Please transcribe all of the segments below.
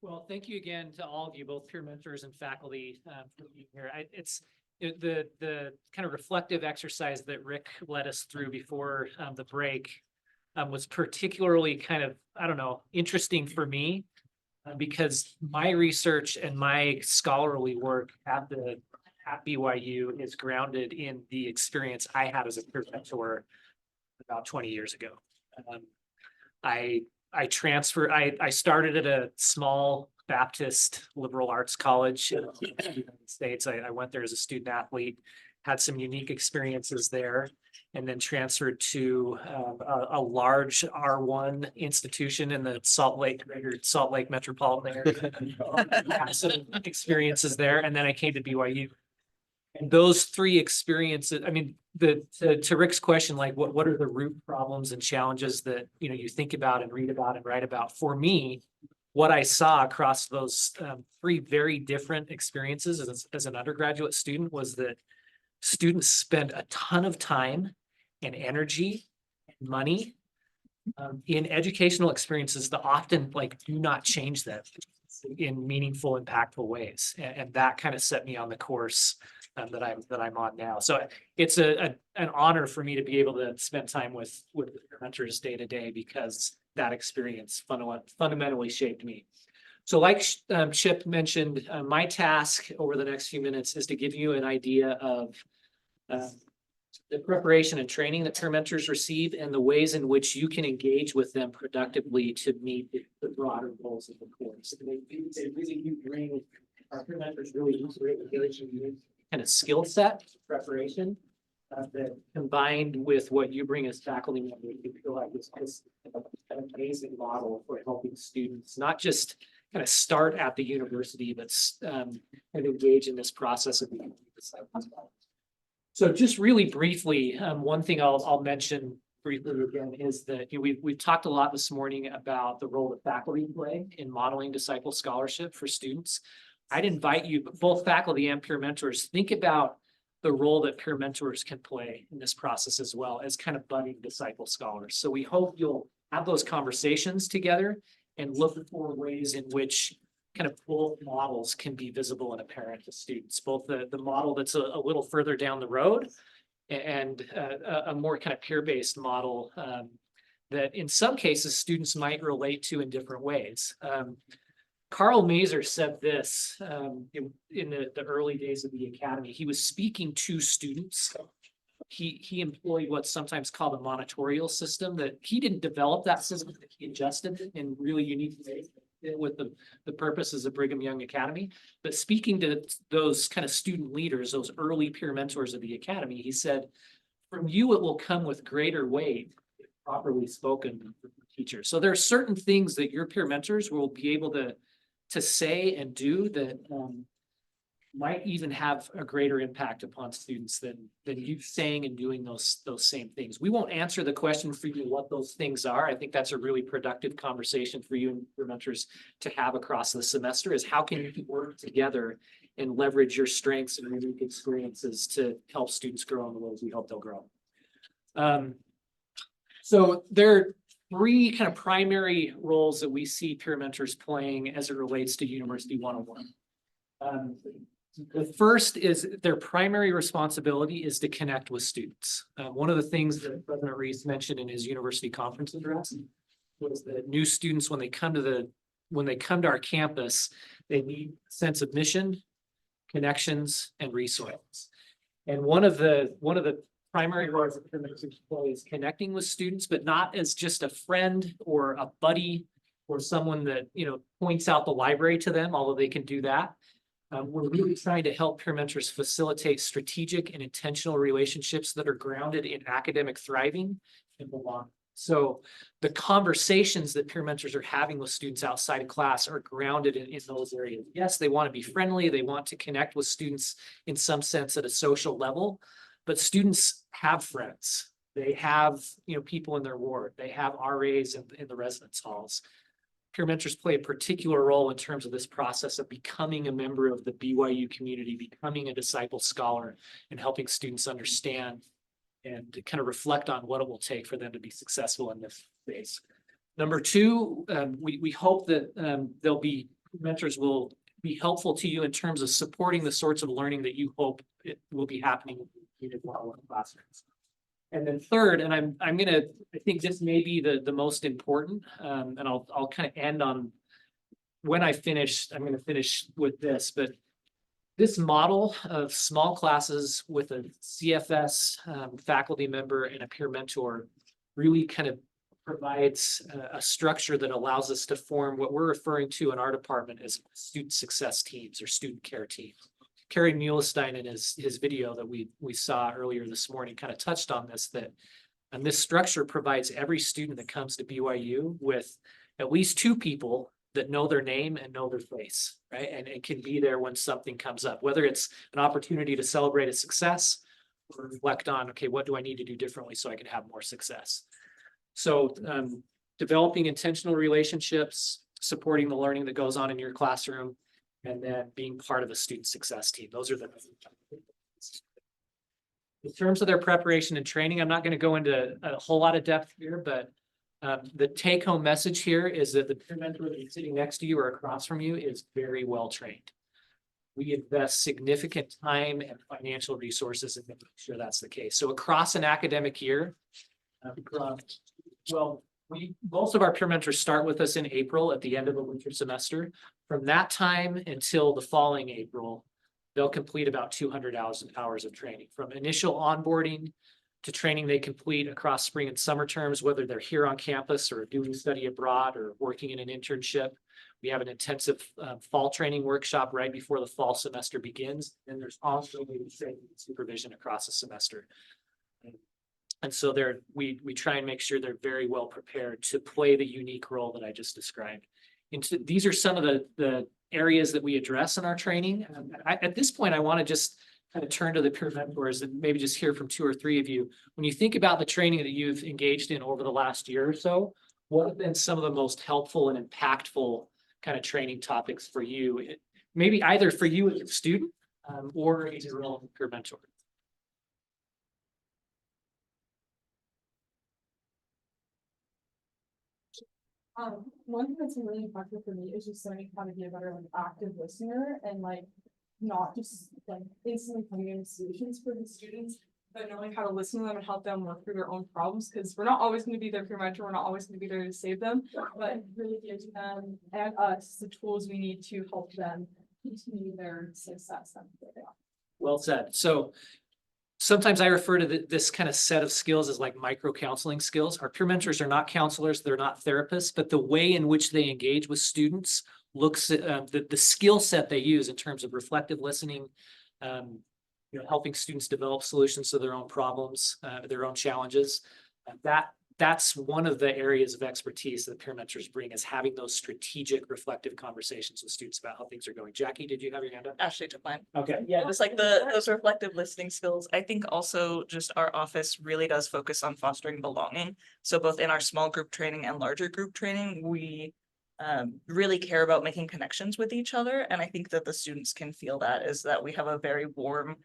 Well, thank you again to all of you, both peer mentors and faculty, for being here. The kind of reflective exercise that Rick led us through before the break was particularly kind of, I don't know, interesting for me because my research and my scholarly work at BYU is grounded in the experience I had as a peer mentor about 20 years ago. I transferred, I started at a small Baptist liberal arts college in the United States. I went there as a student athlete, had some unique experiences there, and then transferred to a large R1 institution in the greater Salt Lake metropolitan area. Had some experiences there, and then I came to BYU. And those three experiences, I mean, to Rick's question, like what are the root problems and challenges that you think about and read about and write about? For me, what I saw across those three very different experiences as an undergraduate student was that students spend a ton of time and energy and money in educational experiences that often do not change them in meaningful, impactful ways. And that kind of set me on the course that I'm on now. So it's an honor for me to be able to spend time with mentors day to day because that experience fundamentally shaped me. So like Chip mentioned, my task over the next few minutes is to give you an idea of the preparation and training that peer mentors receive and the ways in which you can engage with them productively to meet the broader goals of the course. They really do bring, our peer mentors really do bring a kind of skill set preparation that combined with what you bring as faculty members, you feel like it's an amazing model for helping students, not just kind of start at the university, but and engage in this process of being disciples. So just really briefly, one thing I'll mention briefly again is that we've talked a lot this morning about the role that faculty play in modeling disciple scholarship for students. I'd invite you, both faculty and peer mentors, think about the role that peer mentors can play in this process as well as kind of budding disciple scholars. So we hope you'll have those conversations together and look for ways in which kind of both models can be visible and apparent to students, both the model that's a little further down the road and a more kind of peer-based model that in some cases students might relate to in different ways. Carl Mazer said this in the early days of the academy. He was speaking to students. He employed what's sometimes called a monitorial system that he didn't develop that system, that he adjusted it in really unique ways with the purposes of Brigham Young Academy. But speaking to those kind of student leaders, those early peer mentors of the academy, he said, from you, it will come with greater weight if properly spoken from the teacher. So there are certain things that your peer mentors will be able to say and do that might even have a greater impact upon students than you saying and doing those same things. We won't answer the question for you what those things are. I think that's a really productive conversation for you and your mentors to have across the semester is how can you work together and leverage your strengths and unique experiences to help students grow in the ways we hope they'll grow. So there are three kind of primary roles that we see peer mentors playing as it relates to University 101. The first is their primary responsibility is to connect with students. One of the things that President Reese mentioned in his university conference address was that new students, when they come to our campus, they need a sense of mission, connections, and resources. And one of the primary roles that peer mentors play is connecting with students, but not as just a friend or a buddy or someone that points out the library to them, although they can do that. We're really trying to help peer mentors facilitate strategic and intentional relationships that are grounded in academic thriving and belonging. So the conversations that peer mentors are having with students outside of class are grounded in those areas. Yes, they want to be friendly. They want to connect with students in some sense at a social level, but students have friends. They have people in their ward. They have RAs in the residence halls. Peer mentors play a particular role in terms of this process of becoming a member of the BYU community, becoming a disciple scholar, and helping students understand and kind of reflect on what it will take for them to be successful in this space. Number two, we hope that they'll be mentors will be helpful to you in terms of supporting the sorts of learning that you hope it will be happening in your classrooms. And then third, and I think this may be the most important, and I'll kind of end on when I finish, I'm going to finish with this, but this model of small classes with a CFS faculty member and a peer mentor really kind of provides a structure that allows us to form what we're referring to in our department as student success teams or student care teams. Kerry Mulestein in his video that we saw earlier this morning kind of touched on this, that this structure provides every student that comes to BYU with at least two people that know their name and know their face, right? And it can be there when something comes up, whether it's an opportunity to celebrate a success or reflect on, okay, what do I need to do differently so I can have more success? So developing intentional relationships, supporting the learning that goes on in your classroom, and then being part of a student success team. Those are the. In terms of their preparation and training, I'm not going to go into a whole lot of depth here, but the take-home message here is that the peer mentor that is sitting next to you or across from you is very well trained. We invest significant time and financial resources in making sure that's the case. So across an academic year, most of our peer mentors start with us in April at the end of the winter semester. From that time until the following April, they'll complete about 200 hours of training, from initial onboarding to training they complete across spring and summer terms, whether they're here on campus or doing study abroad or working in an internship. We have an intensive fall training workshop right before the fall semester begins. And there's also training and supervision across the semester. And so we try and make sure they're very well prepared to play the unique role that I just described. These are some of the areas that we address in our training. At this point, I want to just kind of turn to the peer mentors and maybe just hear from 2 or 3 of you. When you think about the training that you've engaged in over the last year or so, what have been some of the most helpful and impactful kind of training topics for you? Maybe either for you as a student or as a relevant peer mentor. One thing that's really impactful for me is just learning how to be a better active listener and not just instantly coming in with solutions for the students, but knowing how to listen to them and help them work through their own problems, because we're not always going to be their peer mentor, we're not always going to be there to save them, but really gives them and us the tools we need to help them continue their success. Well said. So sometimes I refer to this kind of set of skills as like micro counseling skills. Our peer mentors are not counselors, they're not therapists, but the way in which they engage with students looks at the skill set they use in terms of reflective listening, helping students develop solutions to their own problems, their own challenges. That's one of the areas of expertise that peer mentors bring, is having those strategic, reflective conversations with students about how things are going. Jackie, did you have your hand up? Ashley took mine. Okay. Yeah, just like those reflective listening skills. I think also just our office really does focus on fostering belonging. So both in our small group training and larger group training, we really care about making connections with each other. And I think that the students can feel that, is that we have a very warm,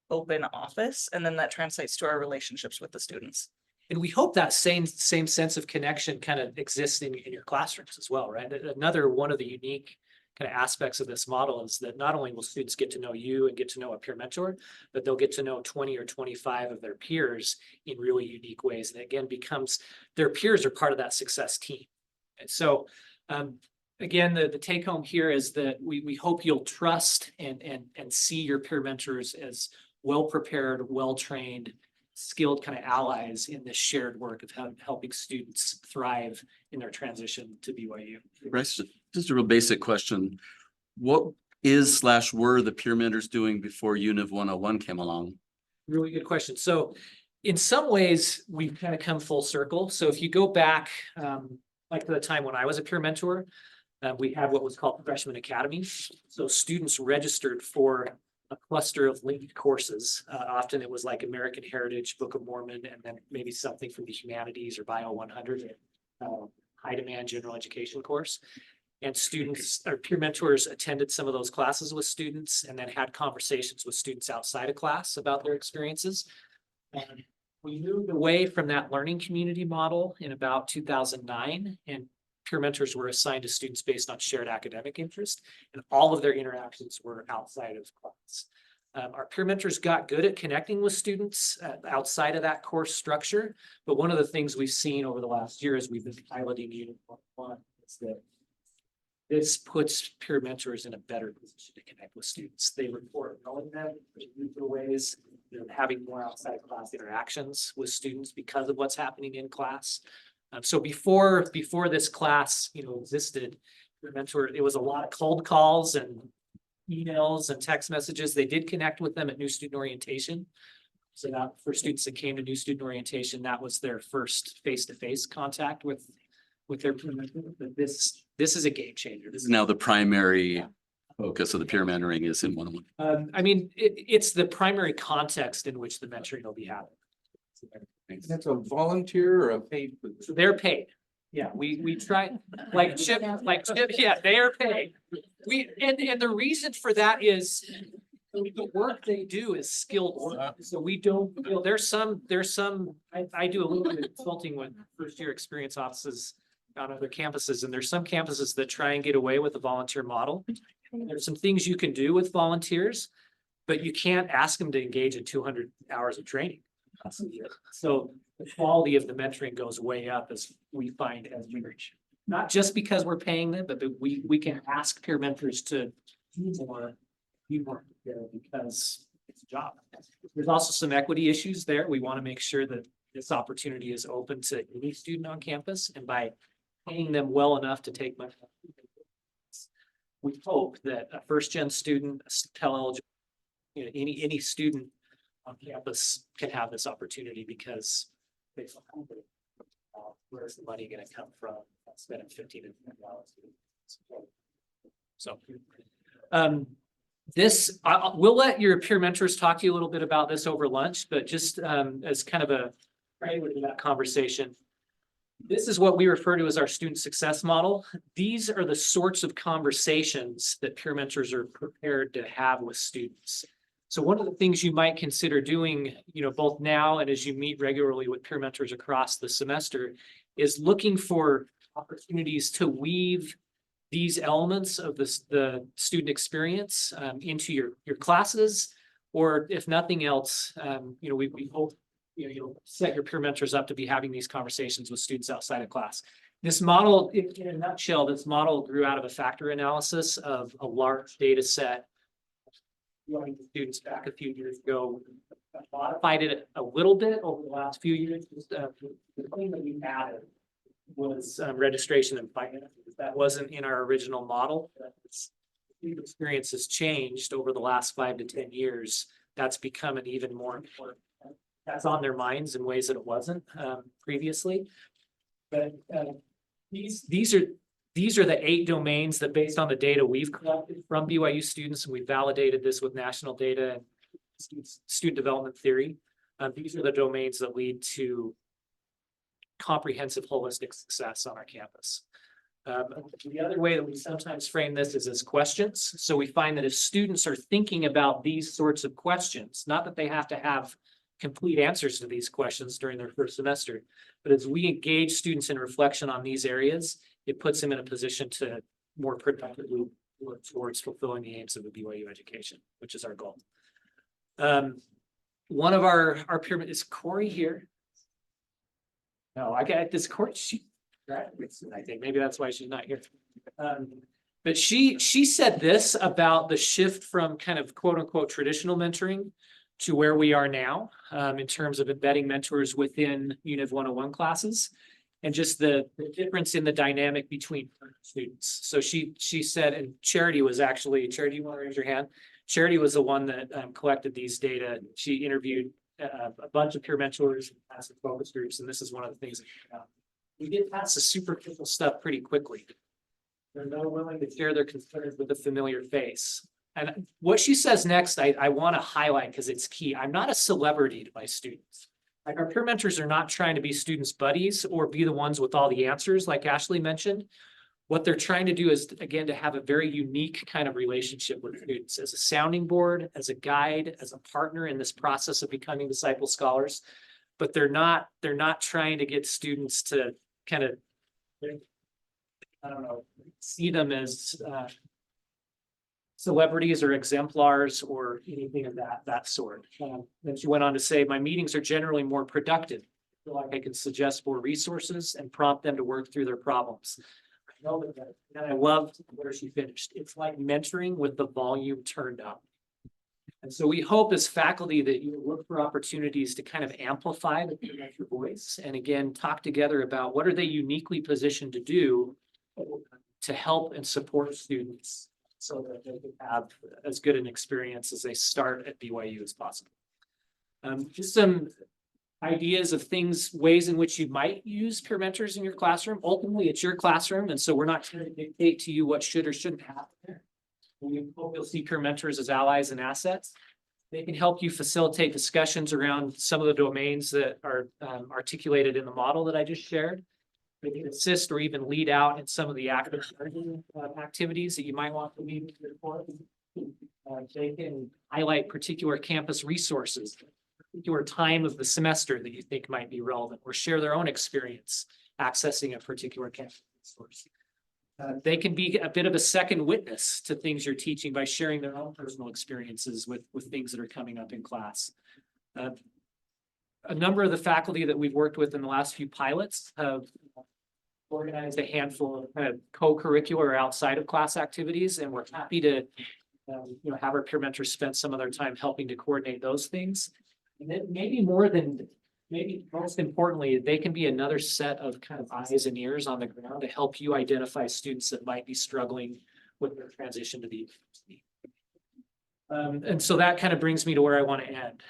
open office, and then that translates to our relationships with the students. And we hope that same sense of connection kind of exists in your classrooms as well, right? Another one of the unique kind of aspects of this model is that not only will students get to know you and get to know a peer mentor, but they'll get to know 20 or 25 of their peers in really unique ways. And again, their peers are part of that success team. And so again, the take home here is that we hope you'll trust and see your peer mentors as well-prepared, well-trained, skilled kind of allies in this shared work of helping students thrive in their transition to BYU. Bryce, just a real basic question. What were the peer mentors doing before UNIV 101 came along? Really good question. So in some ways, we've kind of come full circle. So if you go back, like to the time when I was a peer mentor, we had what was called freshman academy. So students registered for a cluster of linked courses. Often it was like American Heritage, Book of Mormon, and then maybe something from the humanities or Bio 100, high demand general education course. And students or peer mentors attended some of those classes with students and then had conversations with students outside of class about their experiences. And we moved away from that learning community model in about 2009 and peer mentors were assigned to students based on shared academic interest, and all of their interactions were outside of class. Our peer mentors got good at connecting with students outside of that course structure, but one of the things we've seen over the last year as we've been piloting UNIV 101 is that this puts peer mentors in a better position to connect with students. They report knowing them in deeper ways, having more outside class interactions with students because of what's happening in class. So before this class, existed, peer mentor, it was a lot of cold calls and emails and text messages. They did connect with them at new student orientation. So that for students that came to new student orientation, that was their first face-to-face contact with their peer mentor. But this is a game changer. This is now the primary focus of the peer mentoring is in one-on-one. I mean, it's the primary context in which the mentoring will be happening. That's a volunteer or a paid? So they're paid. Yeah, we try, like Chip, yeah, they are paid. And the reason for that is the work they do is skilled work. So we don't, there's some, I do a little bit of consulting with first year experience offices on other campuses, and there's some campuses that try and get away with the volunteer model. There's some things you can do with volunteers, but you can't ask them to engage in 200 hours of training. So the quality of the mentoring goes way up as we find as we reach. Not just because we're paying them, but we can ask peer mentors to do more because it's a job. There's also some equity issues there. We want to make sure that this opportunity is open to any student on campus, and by paying them well enough to take money, we hope that a first-gen student, a Pell eligible, any student on campus can have this opportunity because they feel hungry. Where's the money going to come from? Spending $15 and $20. So, we'll let your peer mentors talk to you a little bit about this over lunch, but just as kind of a prelude to that conversation, this is what we refer to as our student success model. These are the sorts of conversations that peer mentors are prepared to have with students. So one of the things you might consider doing, both now and as you meet regularly with peer mentors across the semester, is looking for opportunities to weave these elements of the student experience into your classes, or if nothing else, we hope you'll set your peer mentors up to be having these conversations with students outside of class. This model, in a nutshell, this model grew out of a factor analysis of a large data set. Students back a few years ago, modified it a little bit over the last few years. The thing that we added was registration and finances. That wasn't in our original model. The experience has changed over the last 5 to 10 years. That's become an even more important. That's on their minds in ways that it wasn't previously. But these are the 8 domains that, based on the data we've collected from BYU students, and we validated this with national data and student development theory. These are the domains that lead to comprehensive holistic success on our campus. The other way that we sometimes frame this is as questions. So we find that if students are thinking about these sorts of questions, not that they have to have complete answers to these questions during their first semester, but as we engage students in reflection on these areas, it puts them in a position to more productively work towards fulfilling the aims of the BYU education, which is our goal. One of our pyramid is Corey here. No, I got this Corey. She graduates, I think maybe that's why she's not here. But she said this about the shift from kind of quote unquote traditional mentoring to where we are now in terms of embedding mentors within UNIV 101 classes, and just the difference in the dynamic between students. So she said, and Charity, you want to raise your hand? Charity was the one that collected these data. She interviewed a bunch of peer mentors and some focus groups, and this is one of the things that came out. We get past the superficial stuff pretty quickly. They're not willing to share their concerns with a familiar face. And what she says next, I want to highlight because it's key. I'm not a celebrity to my students. Like, our peer mentors are not trying to be students' buddies or be the ones with all the answers, like Ashley mentioned. What they're trying to do is, again, to have a very unique kind of relationship with students as a sounding board, as a guide, as a partner in this process of becoming disciple scholars. But they're not trying to get students to kind of I don't know, see them as celebrities or exemplars or anything of that sort. Then she went on to say, my meetings are generally more productive. I feel like I can suggest more resources and prompt them to work through their problems. I know that, and I loved where she finished. It's like mentoring with the volume turned up. And so we hope as faculty that you look for opportunities to kind of amplify the your voice and again, talk together about what are they uniquely positioned to do to help and support students so that they can have as good an experience as they start at BYU as possible. Just some ideas of things, ways in which you might use peer mentors in your classroom. Ultimately, it's your classroom, and so we're not trying to dictate to you what should or shouldn't happen there. We hope you'll see peer mentors as allies and assets. They can help you facilitate discussions around some of the domains that are articulated in the model that I just shared. They can assist or even lead out in some of the active activities that you might want to lead for. They can highlight particular campus resources, particular time of the semester that you think might be relevant, or share their own experience accessing a particular campus resource. They can be a bit of a second witness to things you're teaching by sharing their own personal experiences with things that are coming up in class. A number of the faculty that we've worked with in the last few pilots have organized a handful of kind of co-curricular or outside of class activities, and we're happy to have our peer mentors spend some of their time helping to coordinate those things. And then maybe most importantly, they can be another set of kind of eyes and ears on the ground to help you identify students that might be struggling with their transition to the university. And so that kind of brings me to where I want to end.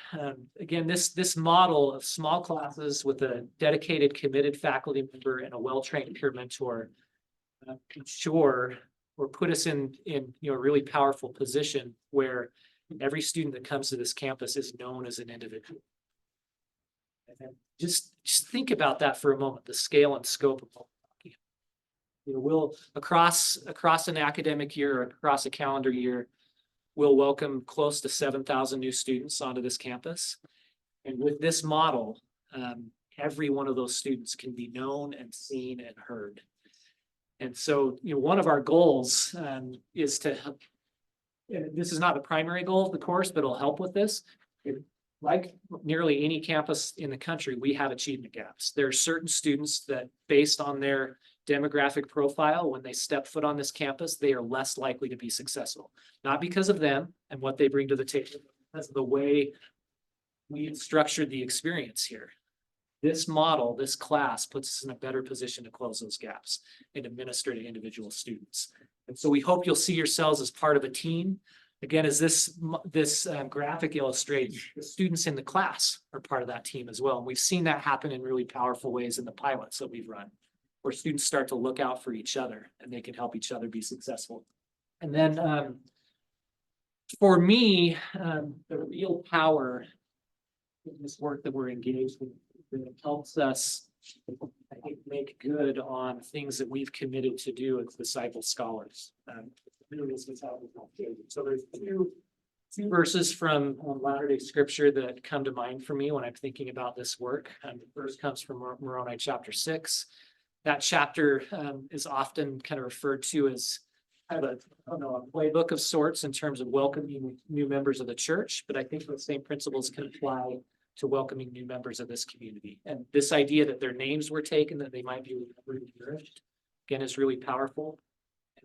Again, this model of small classes with a dedicated, committed faculty member and a well-trained peer mentor ensure or put us in a really powerful position where every student that comes to this campus is known as an individual. And just think about that for a moment, the scale and scope of what we're talking about. We'll across an academic year or across a calendar year, we'll welcome close to 7,000 new students onto this campus. And with this model, every one of those students can be known and seen and heard. And so, one of our goals is to help. This is not the primary goal of the course, but it'll help with this. Like nearly any campus in the country, we have achievement gaps. There are certain students that, based on their demographic profile, when they step foot on this campus, they are less likely to be successful. Not because of them and what they bring to the table, but because of the way we've structured the experience here. This model, this class puts us in a better position to close those gaps and administer to individual students. And so we hope you'll see yourselves as part of a team. Again, as this graphic illustrates, the students in the class are part of that team as well. And we've seen that happen in really powerful ways in the pilots that we've run, where students start to look out for each other and they can help each other be successful. And then for me, the real power in this work that we're engaged with that helps us, I think, make good on things that we've committed to do as disciple scholars. So there's two verses from Latter-day Scripture that come to mind for me when I'm thinking about this work. The first comes from Moroni chapter 6. That chapter is often kind of referred to as kind of a playbook of sorts in terms of welcoming new members of the church, but I think the same principles can apply to welcoming new members of this community. And this idea that their names were taken, that they might be remembered and nourished, again, is really powerful.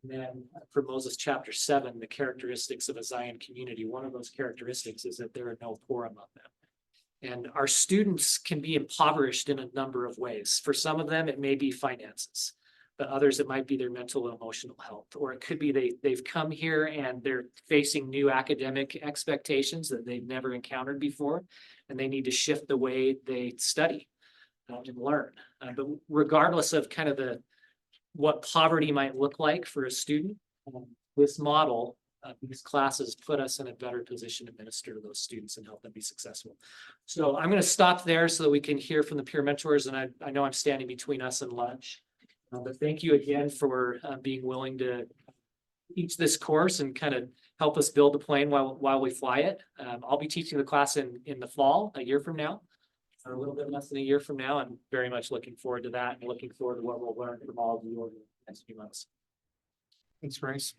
And then for Moses chapter 7, the characteristics of a Zion community, one of those characteristics is that there are no poor among them. And our students can be impoverished in a number of ways. For some of them, it may be finances, but others, it might be their mental and emotional health, or it could be they've come here and they're facing new academic expectations that they've never encountered before, and they need to shift the way they study and learn. But regardless of kind of what poverty might look like for a student, this model, these classes put us in a better position to minister to those students and help them be successful. So I'm going to stop there so that we can hear from the peer mentors, and I know I'm standing between us and lunch. But thank you again for being willing to teach this course and kind of help us build the plane while we fly it. I'll be teaching the class in the fall, a year from now, or a little bit less than a year from now. I'm very much looking forward to that and looking forward to what we'll learn from all of you over next few months. Thanks, Bryce.